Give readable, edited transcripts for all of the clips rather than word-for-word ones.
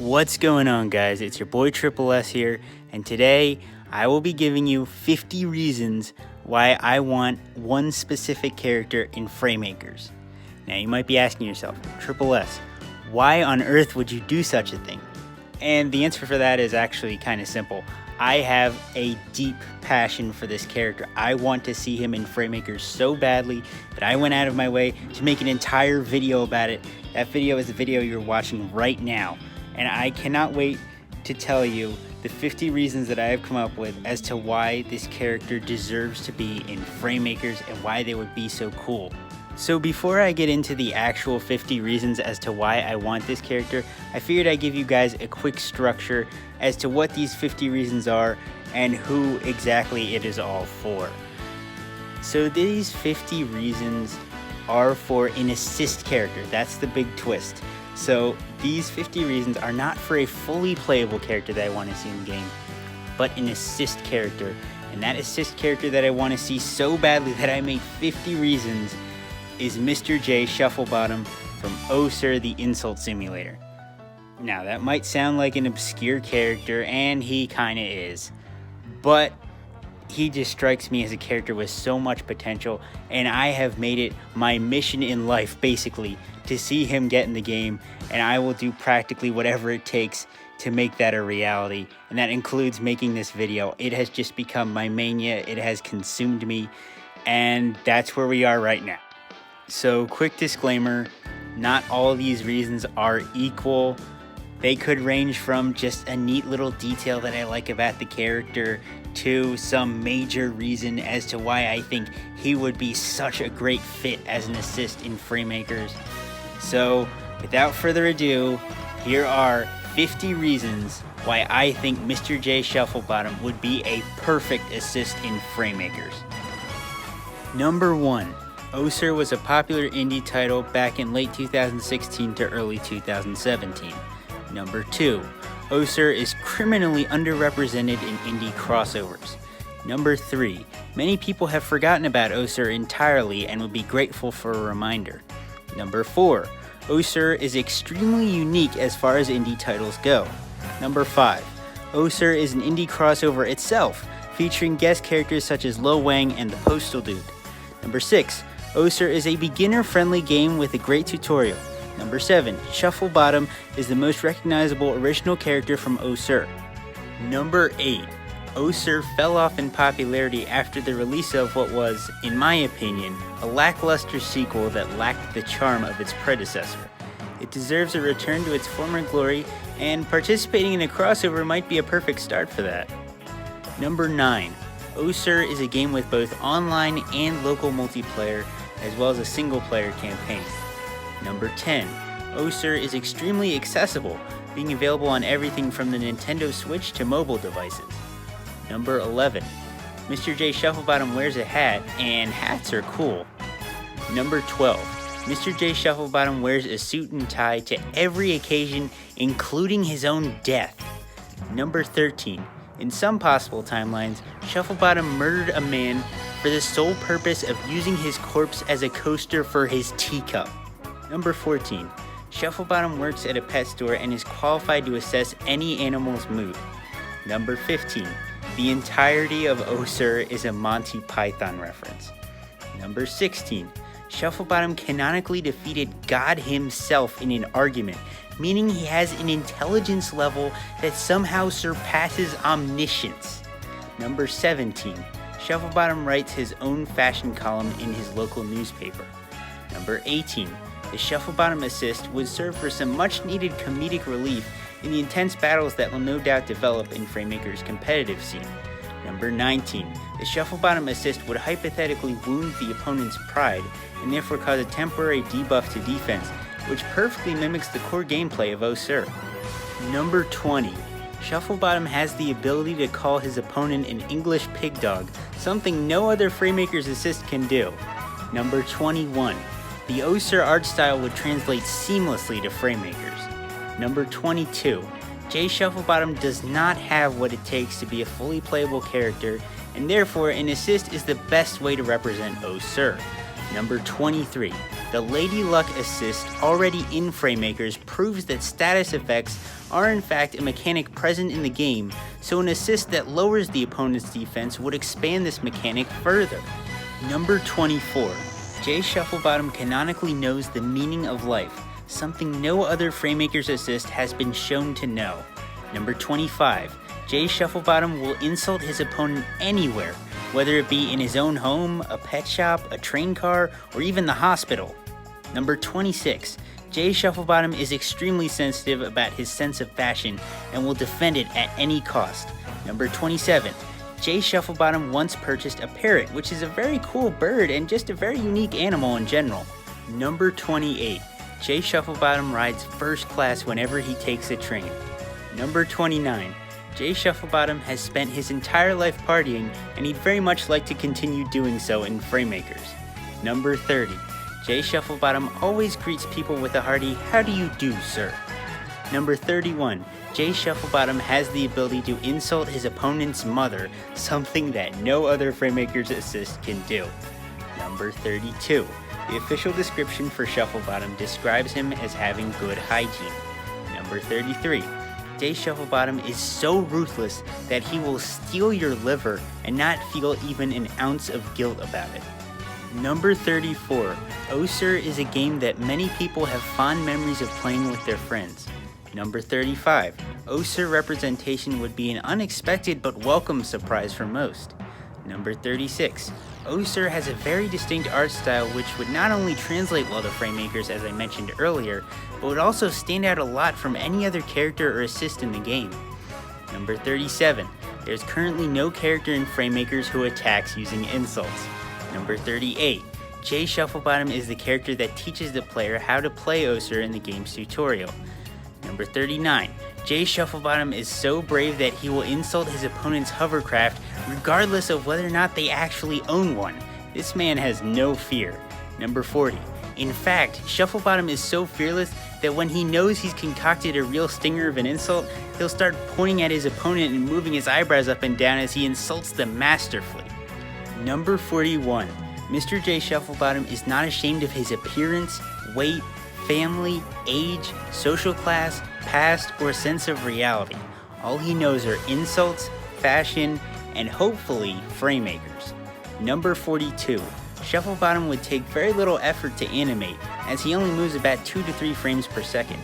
What's going on, guys? It's your boy Triple S here, and today I will be giving you 50 reasons why I want one specific character in Fraymakers. Now you might be asking yourself, Triple S, why on earth would you do such a thing? And the answer for that is actually kind of simple. I have a deep passion for this character. I want to see him in Fraymakers so badly that I went out of my way to make an entire video about it. That video is the video you're watching right now. And I cannot wait to tell you the 50 reasons that I have come up with as to why this character deserves to be in Fraymakers and why they would be so cool. So before I get into the actual 50 reasons as to why I want this character, I figured I'd give you guys a quick structure as to what these 50 reasons are and who exactly it is all for. So these 50 reasons are for an assist character. That's the big twist. So these 50 reasons are not for a fully playable character that I want to see in the game, but an assist character. And that assist character that I want to see so badly that I made 50 reasons is Mr. J Shufflebottom from Oh Sir the Insult Simulator. Now that might sound like an obscure character, and he kinda is, but he just strikes me as a character with so much potential, and I have made it my mission in life basically to see him get in the game, and I will do practically whatever it takes to make that a reality, and that includes making this video. It has just become my mania, it has consumed me, and that's where we are right now. So quick disclaimer, not all these reasons are equal. They could range from just a neat little detail that I like about the character to some major reason as to why I think he would be such a great fit as an assist in Fraymakers. So without further ado, here are 50 reasons why I think Mr. J Shufflebottom would be a perfect assist in Fraymakers. Number 1. Oh Sir was a popular indie title back in late 2016 to early 2017. Number 2. Oh Sir is criminally underrepresented in indie crossovers. Number 3. Many people have forgotten about Oh Sir entirely and would be grateful for a reminder. Number 4. Oh Sir is extremely unique as far as indie titles go. Number 5. Oh Sir is an indie crossover itself, featuring guest characters such as Lo Wang and the Postal Dude. Number 6. Oh Sir is a beginner-friendly game with a great tutorial. Number 7. Shufflebottom is the most recognizable original character from Oh Sir. Number 8. Oh Sir fell off in popularity after the release of what was, in my opinion, a lackluster sequel that lacked the charm of its predecessor. It deserves a return to its former glory, and participating in a crossover might be a perfect start for that. Number 9. Oh Sir is a game with both online and local multiplayer, as well as a single-player campaign. Number 10. Oh Sir is extremely accessible, being available on everything from the Nintendo Switch to mobile devices. Number 11. Mr. J Shufflebottom wears a hat, and hats are cool. Number 12. Mr. J Shufflebottom wears a suit and tie to every occasion, including his own death. Number 13. In some possible timelines, Shufflebottom murdered a man for the sole purpose of using his corpse as a coaster for his teacup. Number 14. Shufflebottom works at a pet store and is qualified to assess any animal's mood. Number 15. The entirety of Oh Sir is a Monty Python reference. Number 16. Shufflebottom canonically defeated God himself in an argument, meaning he has an intelligence level that somehow surpasses omniscience. Number 17. Shufflebottom writes his own fashion column in his local newspaper. Number 18. The Shufflebottom assist would serve for some much needed comedic relief in the intense battles that will no doubt develop in Fraymakers' competitive scene. Number 19. The Shufflebottom assist would hypothetically wound the opponent's pride and therefore cause a temporary debuff to defense, which perfectly mimics the core gameplay of Oh Sir. Number 20. Shufflebottom has the ability to call his opponent an English pig dog, something no other Fraymakers assist can do. Number 21. The Oh Sir art style would translate seamlessly to Fraymakers. Number 22. J Shufflebottom does not have what it takes to be a fully playable character, and therefore an assist is the best way to represent Oh Sir. Number 23. The Lady Luck assist already in Fraymakers proves that status effects are in fact a mechanic present in the game, so an assist that lowers the opponent's defense would expand this mechanic further. Number 24. Jay Shufflebottom canonically knows the meaning of life, something no other Fraymakers assist has been shown to know. Number 25. Jay Shufflebottom will insult his opponent anywhere, whether it be in his own home, a pet shop, a train car, or even the hospital. Number 26. Jay Shufflebottom is extremely sensitive about his sense of fashion and will defend it at any cost. Number 27. Jay Shufflebottom once purchased a parrot, which is a very cool bird and just a very unique animal in general. Number 28. Jay Shufflebottom rides first class whenever he takes a train. Number 29. Jay Shufflebottom has spent his entire life partying, and he'd very much like to continue doing so in Fraymakers. Number 30. Jay Shufflebottom always greets people with a hearty, "How do you do, sir?" Number 31. Jay Shufflebottom has the ability to insult his opponent's mother, something that no other Fraymakers assist can do. Number 32. The official description for Shufflebottom describes him as having good hygiene. Number 33. Jay Shufflebottom is so ruthless that he will steal your liver and not feel even an ounce of guilt about it. Number 34. Osir is a game that many people have fond memories of playing with their friends. Number 35. Osir representation would be an unexpected but welcome surprise for most. Number 36. Osir has a very distinct art style which would not only translate well to Fraymakers as I mentioned earlier, but would also stand out a lot from any other character or assist in the game. Number 37. There's currently no character in Fraymakers who attacks using insults. Number 38. Jay Shufflebottom is the character that teaches the player how to play Osir in the game's tutorial. Number 39. Jay Shufflebottom is so brave that he will insult his opponent's hovercraft regardless of whether or not they actually own one. This man has no fear. Number 40. In fact, Shufflebottom is so fearless that when he knows he's concocted a real stinger of an insult, he'll start pointing at his opponent and moving his eyebrows up and down as he insults them masterfully. Number 41. Mr. Jay Shufflebottom is not ashamed of his appearance, weight, family, age, social class, past, or sense of reality. All he knows are insults, fashion, and hopefully Fraymakers. Number 42. Shufflebottom would take very little effort to animate, as he only moves about 2 to 3 frames per second.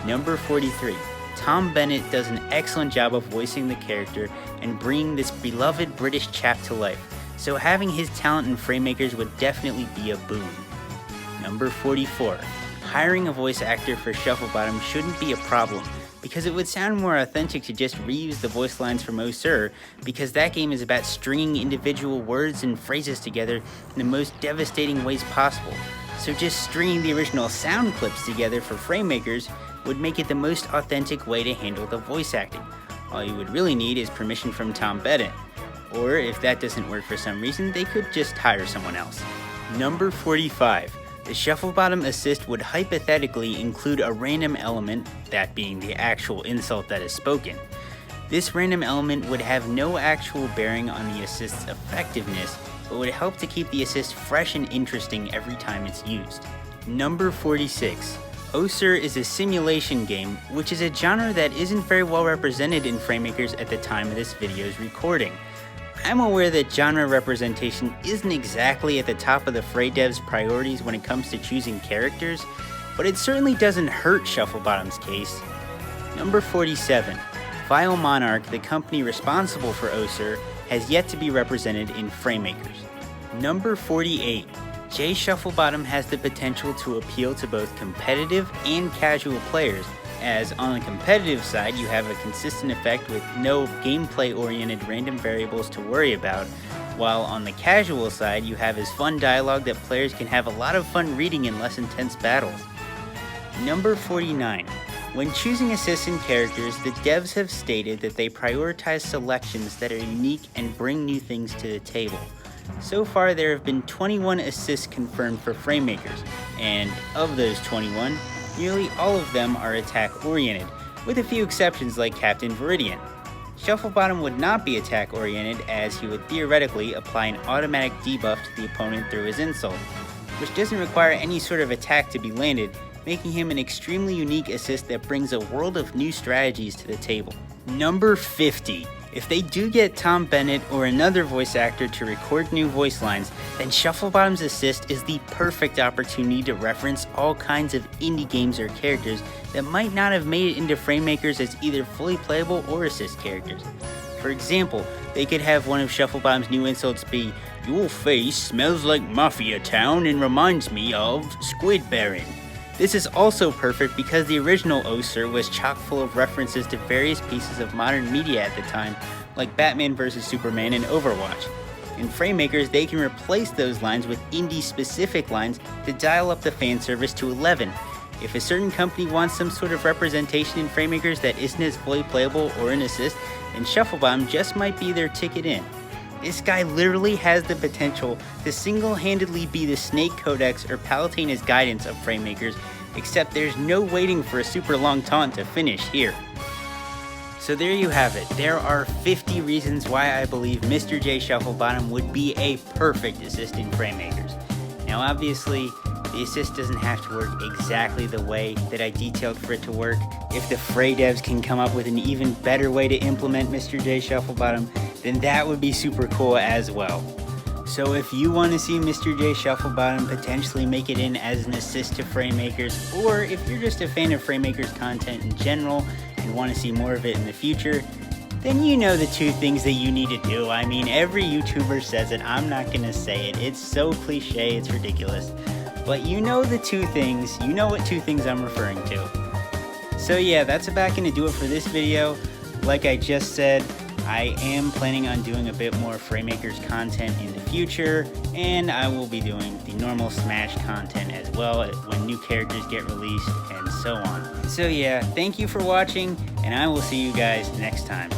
Number 43. Tom Bennett does an excellent job of voicing the character and bringing this beloved British chap to life, so having his talent in Fraymakers would definitely be a boon. Number 44. Hiring a voice actor for Shufflebottom shouldn't be a problem, because it would sound more authentic to just reuse the voice lines from Osir, because that game is about stringing individual words and phrases together in the most devastating ways possible. So just stringing the original sound clips together for Fraymakers would make it the most authentic way to handle the voice acting. All you would really need is permission from Tom Bennett. Or if that doesn't work for some reason, they could just hire someone else. Number 45. The Shufflebottom assist would hypothetically include a random element, that being the actual insult that is spoken. This random element would have no actual bearing on the assist's effectiveness, but would help to keep the assist fresh and interesting every time it's used. Number 46. Osir is a simulation game, which is a genre that isn't very well represented in Fraymakers at the time of this video's recording. I'm aware that genre representation isn't exactly at the top of the Fray devs' priorities when it comes to choosing characters, but it certainly doesn't hurt Shufflebottom's case. Number 47. Vile Monarch, the company responsible for Osir, has yet to be represented in Fraymakers. Number 48. Jay Shufflebottom has the potential to appeal to both competitive and casual players, as on the competitive side you have a consistent effect with no gameplay-oriented random variables to worry about, while on the casual side you have his fun dialogue that players can have a lot of fun reading in less intense battles. Number 49. When choosing assistant characters, the devs have stated that they prioritize selections that are unique and bring new things to the table. So far there have been 21 assists confirmed for Fraymakers, and of those 21, nearly all of them are attack-oriented, with a few exceptions like Captain Viridian. Shufflebottom would not be attack-oriented, as he would theoretically apply an automatic debuff to the opponent through his insult. which doesn't require any sort of attack to be landed, making him an extremely unique assist that brings a world of new strategies to the table. Number 50. If they do get Tom Bennett or another voice actor to record new voice lines, then Shufflebottom's assist is the perfect opportunity to reference all kinds of indie games or characters that might not have made it into Fraymakers as either fully playable or assist characters. For example, they could have one of Shufflebottom's new insults be, "Your face smells like Mafia Town and reminds me of Squid Baron." This is also perfect because the original Oser was chock full of references to various pieces of modern media at the time, like Batman vs Superman and Overwatch. In Fraymakers, they can replace those lines with indie-specific lines to dial up the fan service to 11. If a certain company wants some sort of representation in Fraymakers that isn't as fully playable or an assist, then Shufflebottom just might be their ticket in. This guy literally has the potential to single-handedly be the Snake Codex or Palutena's Guidance of Fraymakers, except there's no waiting for a super long taunt to finish here. So there you have it. There are 50 reasons why I believe Mr. J Shufflebottom would be a perfect assist in Fraymakers. Now obviously, the assist doesn't have to work exactly the way that I detailed for it to work. If the Fray devs can come up with an even better way to implement Mr. J Shufflebottom, then that would be super cool as well. So if you want to see Mr. J Shufflebottom potentially make it in as an assist to Fraymakers, or if you're just a fan of Fraymakers content in general and want to see more of it in the future, then you know the two things that you need to do. I mean, every YouTuber says it, I'm not going to say it. It's so cliche, it's ridiculous. But you know the two things, you know what two things I'm referring to. So yeah, that's about going to do it for this video. Like I just said, I am planning on doing a bit more Fraymakers content in the future, and I will be doing the normal Smash content as well when new characters get released and so on. So yeah, thank you for watching, and I will see you guys next time.